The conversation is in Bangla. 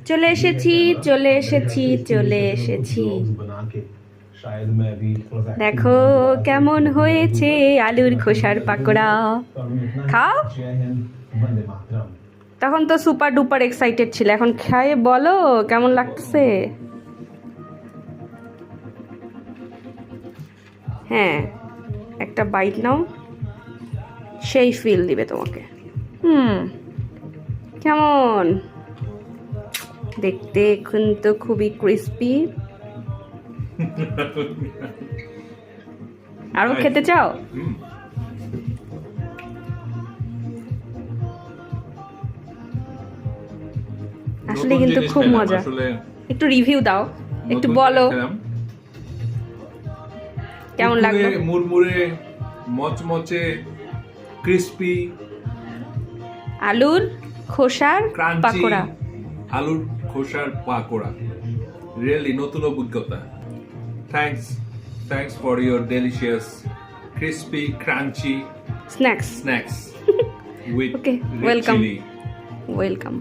চলে এসেছি চলে এসেছি চলে এসেছি দেখো কেমন হয়েছে আলুর খোসার পাকোড়া খাও তখন তো সুপার ডুপার এক্সাইটেড ছিল এখন খেয়ে বলো কেমন লাগতেছে হ্যাঁ একটা বাইট নাও সেই ফিল দিবে তোমাকে কেমন দেখতে কিন্তু খুবই ক্রিস্পি আরো খেতে চাও আসলে কিন্তু খুব মজা একটু রিভিউ দাও একটু বলো কেমন লাগলো মুরমুরে মচমচে ক্রিস্পি আলুর খোসার পাকোড়া আলুর খোসার পাকোড়া রিয়েলি নতুন অভিজ্ঞতা thanks for your delicious crispy crunchy snacks with okay welcome